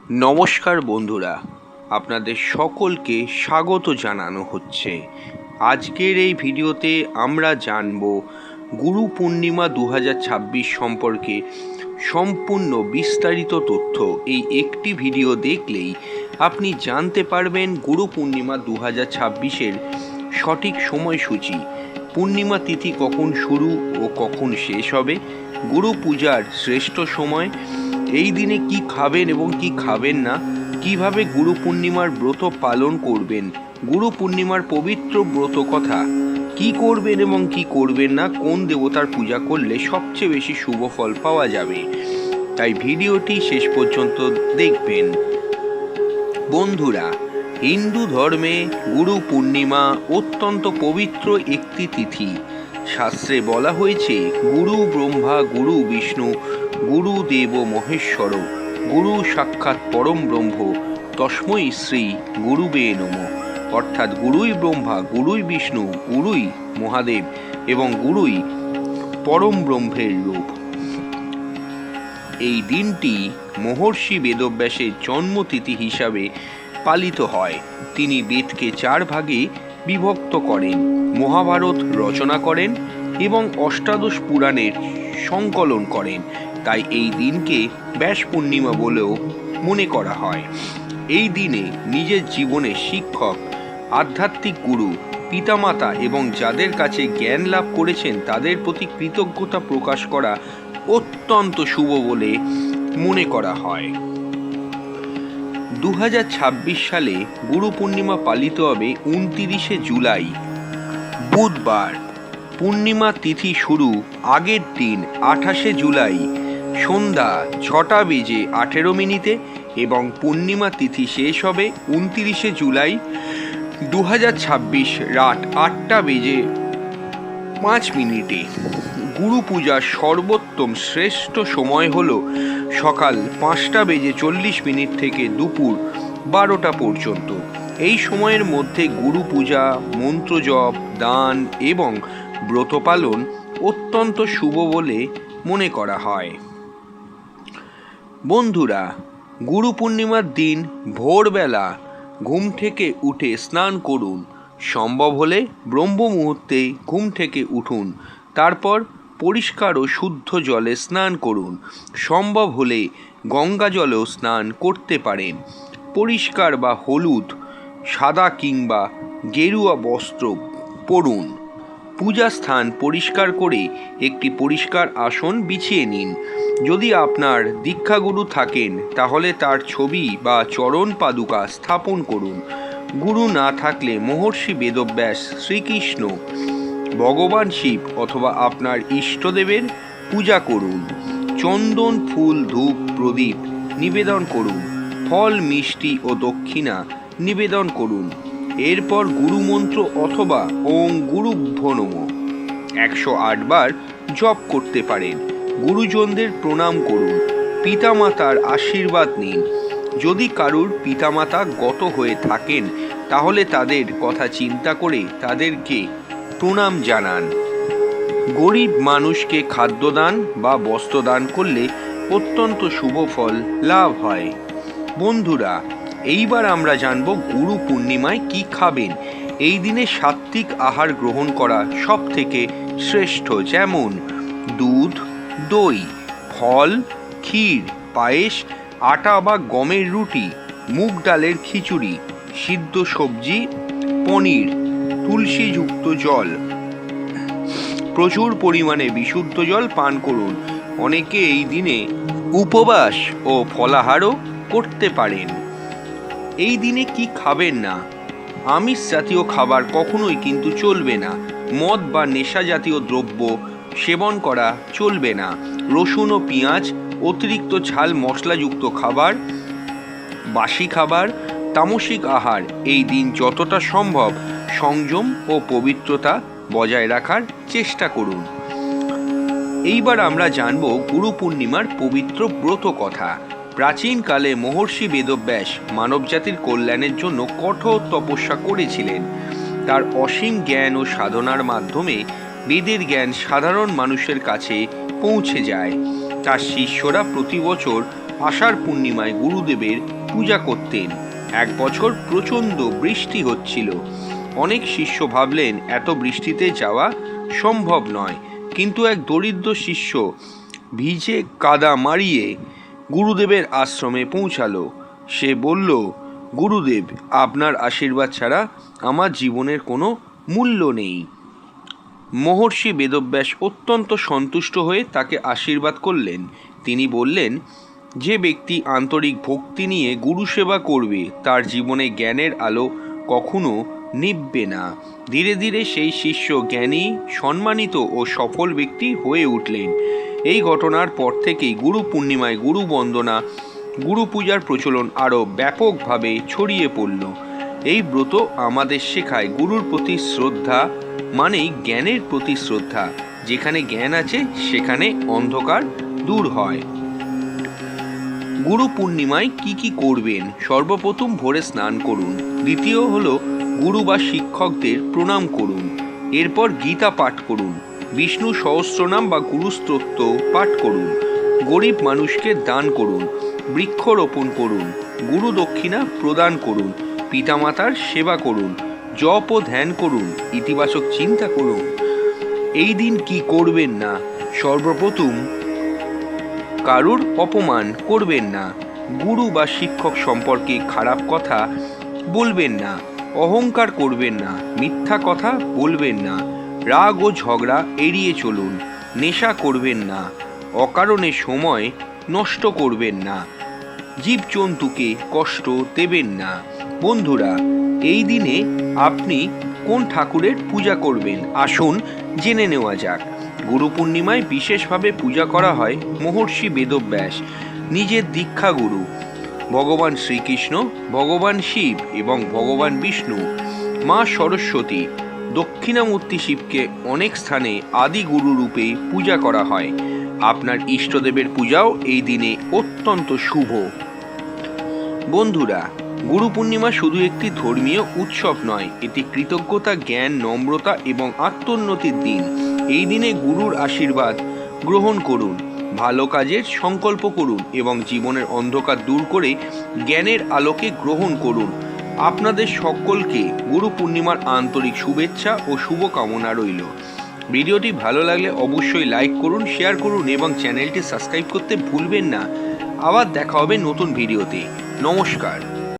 নমস্কার বন্ধুরা, আপনাদের সকলকে স্বাগত জানানো হচ্ছে। আজকের এই ভিডিওতে আমরা জানব গুরু পূর্ণিমা 2026 সম্পর্কে সম্পূর্ণ বিস্তারিত তথ্য। এই একটি ভিডিও দেখলেই আপনি জানতে পারবেন গুরু পূর্ণিমা 2026-এর সঠিক সময়সূচি, পূর্ণিমা তিথি কখন শুরু ও কখন শেষ হবে, গুরু পূজার শ্রেষ্ঠ সময়, এই দিনে কি খাবেন এবং কি খাবেন না, কিভাবে গুরু পূর্ণিমার ব্রত পালন করবেন, গুরু পূর্ণিমার পবিত্র ব্রত কথা, কি করবেন এবং কি করবেন না, কোন দেবতার পূজা করলে সবচেয়ে বেশি শুভ ফল পাওয়া যাবে। তাই ভিডিওটি শেষ পর্যন্ত দেখবেন। বন্ধুরা, হিন্দু ধর্মে গুরু পূর্ণিমা অত্যন্ত পবিত্র একটি তিথি। শাস্ত্রে বলা হয়েছে, গুরু ব্রহ্মা গুরু বিষ্ণু গুরু দেব মহেশ্বর, গুরু সাক্ষাৎ পরম ব্রহ্ম, তস্মৈ শ্রী গুরুবে নমঃ। অর্থাৎ গুরুই ব্রহ্মা, গুরুই বিষ্ণু, গুরুই মহাদেব এবং গুরুই পরম ব্রহ্মের রূপ। এই দিনটি মহর্ষি বেদব্যাসের জন্মতিথি হিসাবে পালিত হয়। তিনি বেদকে 4 ভাগে বিভক্ত করেন, মহাভারত রচনা করেন এবং অষ্টাদশ পুরাণের সংকলন করেন। তাই এই দিনকে ব্যাস পূর্ণিমা বলেও মনে করা হয়। এই দিনে নিজের জীবনে শিক্ষক, আধ্যাত্মিক গুরু, পিতামাতা এবং যাদের কাছে জ্ঞান লাভ করেছেন তাদের প্রতি কৃতজ্ঞতা প্রকাশ করা অত্যন্ত শুভ বলে মনে করা হয়। 2026 সালে গুরু পূর্ণিমা পালিত হবে 29শে জুলাই, বুধবার। পূর্ণিমা তিথি শুরু আগের দিন 28শে জুলাই সন্ধ্যা 6:18 এবং পূর্ণিমা তিথি শেষ হবে 29শে জুলাই 2026 রাত 8:05। গুরু পূজার সর্বোত্তম শ্রেষ্ঠ সময় হল সকাল 5:40 থেকে দুপুর 12টা পর্যন্ত। এই সময়ের মধ্যে গুরু পূজা, মন্ত্র জপ, দান এবং ব্রত পালন অত্যন্ত শুভ বলে মনে করা হয়। বন্ধুরা, গুরু পূর্ণিমার দিন ভোরবেলা ঘুম থেকে উঠে স্নান করুন। সম্ভব হলে ব্রহ্ম মুহূর্তে ঘুম থেকে উঠুন, তারপর পরিষ্কার ও শুদ্ধ জলে স্নান করুন। সম্ভব হলে গঙ্গা জলেও স্নান করতে পারেন। পরিষ্কার বা হলুদ, সাদা কিংবা গেরুয়া বস্ত্র পরুন। পূজা স্থান পরিষ্কার করে একটি পরিষ্কার আসন বিছিয়ে নিন। যদি আপনার দীক্ষাগুরু থাকেন তাহলে তার ছবি বা চরণ পাদুকা স্থাপন করুন। গুরু না থাকলে মহর্ষি বেদব্যাস, শ্রীকৃষ্ণ, ভগবান শিব অথবা আপনার ইষ্টদেবের পূজা করুন। চন্দন, ফুল, ধূপ, প্রদীপ নিবেদন করুন। ফল, মিষ্টি ও দক্ষিণা নিবেদন করুন। এরপর গুরুমন্ত্র অথবা ওং গুরুভ্যো নমঃ 108 বার জপ করতে পারেন। গুরুজনদের প্রণাম করুন। পিতামাতার আশীর্বাদ নিন। যদি কারুর পিতামাতা গত হয়ে থাকেন তাহলে তাদের কথা চিন্তা করে তাদেরকে প্রণাম জানান। গরিব মানুষকে খাদ্যদান বা বস্ত্রদান করলে অত্যন্ত শুভ ফল লাভ হয়। বন্ধুরা, এইবার আমরা জানব গুরু পূর্ণিমায় কি খাবেন। এই দিনে সাত্ত্বিক আহার গ্রহণ করা সব থেকে শ্রেষ্ঠ, যেমন দুধ, দই, ফল, ক্ষীর, পায়েস, আটা বা গমের রুটি, মুগ ডালের খিচুড়ি, সিদ্ধ সবজি, পনির, তুলসীযুক্ত জল। প্রচুর পরিমাণে বিশুদ্ধ জল পান করুন। অনেকে এই দিনে উপবাস ও ফলাহারও করতে পারেন। এই দিনে কি খাবেন না? আমিষ জাতীয় খাবার কখনোই কিন্তু চলবে না। মদ বা নেশা জাতীয় দ্রব্য সেবন করা চলবে না। রসুন ও পেঁয়াজ, অতিরিক্ত ঝাল মশলাযুক্ত খাবার, বাসি খাবার, তামসিক আহার এই দিন যতটা সম্ভব সংযম ও পবিত্রতা বজায় রাখার চেষ্টা করুন। এইবার আমরা জানব গুরু পূর্ণিমার পবিত্র ব্রত কথা। প্রাচীনকালে মহর্ষি বেদব্যাস মানবজাতির কল্যাণের জন্য কঠোর তপস্যা করেছিলেন। তার অসীম জ্ঞান ও সাধনার মাধ্যমে বেদের জ্ঞান সাধারণ মানুষের কাছে পৌঁছে যায়। তার শিষ্যরা প্রতি বছর আষাঢ় পূর্ণিমায় গুরুদেবের পূজা করতেন। এক বছর প্রচণ্ড বৃষ্টি হচ্ছিল। অনেক শিষ্য ভাবলেন এত বৃষ্টিতে যাওয়া সম্ভব নয়, কিন্তু এক দরিদ্র শিষ্য ভিজে কাদা মারিয়ে গুরুদেবের আশ্রমে পৌঁছালো। সে বলল, গুরুদেব, আপনার আশীর্বাদ ছাড়া আমার জীবনের কোনো মূল্য নেই। মহর্ষি বেদব্যাস অত্যন্ত সন্তুষ্ট হয়ে তাকে আশীর্বাদ করলেন। তিনি বললেন, যে ব্যক্তি আন্তরিক ভক্তি নিয়ে গুরু সেবা করবে তার জীবনে জ্ঞানের আলো কখনো নিভবে না। ধীরে ধীরে সেই শিষ্য জ্ঞানী, সম্মানিত ও সফল ব্যক্তি হয়ে উঠলেন। এই ঘটনার পর থেকেই গুরু পূর্ণিমায় গুরু বন্দনা, গুরু পূজার প্রচলন আরও ব্যাপকভাবে ছড়িয়ে পড়ল। এই ব্রত আমাদের শেখায় গুরুর প্রতি শ্রদ্ধা মানেই জ্ঞানের প্রতি শ্রদ্ধা। যেখানে জ্ঞান আছে সেখানে অন্ধকার দূর হয়। গুরু পূর্ণিমায় কি কি করবেন? সর্বপ্রথম ভোরে স্নান করুন। দ্বিতীয় হলো গুরু বা শিক্ষকদের প্রণাম করুন। এরপর গীতা পাঠ করুন। বিষ্ণু সহস্রনাম বা গুরুস্তোত্র পাঠ করুন। গরিব মানুষকে দান করুন। বৃক্ষরোপণ করুন। গুরু দক্ষিণা প্রদান করুন। পিতামাতার সেবা করুন। জপ ও ধ্যান করুন। ইতিবাচক চিন্তা করুন। এই দিন কি করবেন না? সর্বপ্রথম কারুর অপমান করবেন না। গুরু বা শিক্ষক সম্পর্কে খারাপ কথা বলবেন না। অহংকার করবেন না। মিথ্যা কথা বলবেন না। রাগ ও ঝগড়া এড়িয়ে চলুন। নেশা করবেন না। অকারণে সময় নষ্ট করবেন না। জীবজন্তুকে কষ্ট দেবেন না। বন্ধুরা, এই দিনে আপনি কোন ঠাকুরের পূজা করবেন আসুন জেনে নেওয়া যাক। গুরু পূর্ণিমায় বিশেষভাবে পূজা করা হয় মহর্ষি বেদব্যাস, নিজের দীক্ষা গুরু, ভগবান শ্রীকৃষ্ণ, ভগবান শিব এবং ভগবান বিষ্ণু, মা সরস্বতী, দক্ষিণামূর্তি শিবকে অনেক স্থানে আদি গুরু রূপে পূজা করা হয়। আপনার ইষ্টদেবের পূজাও এই দিনে অত্যন্ত শুভ। বন্ধুরা, গুরু পূর্ণিমা শুধু একটি ধর্মীয় উৎসব নয়, এটি কৃতজ্ঞতা, জ্ঞান, নম্রতা এবং আত্মোন্নতির দিন। এই দিনে গুরুর আশীর্বাদ গ্রহণ করুন, ভালো কাজের সংকল্প করুন এবং জীবনের অন্ধকার দূর করে জ্ঞানের আলোকে গ্রহণ করুন। আপনাদের সকলকে গুরু পূর্ণিমার আন্তরিক শুভেচ্ছা ও শুভকামনা রইল। ভিডিওটি ভালো লাগলে অবশ্যই লাইক করুন, শেয়ার করুন এবং চ্যানেলটি সাবস্ক্রাইব করতে ভুলবেন না। আবার দেখা হবে নতুন ভিডিওতে। নমস্কার।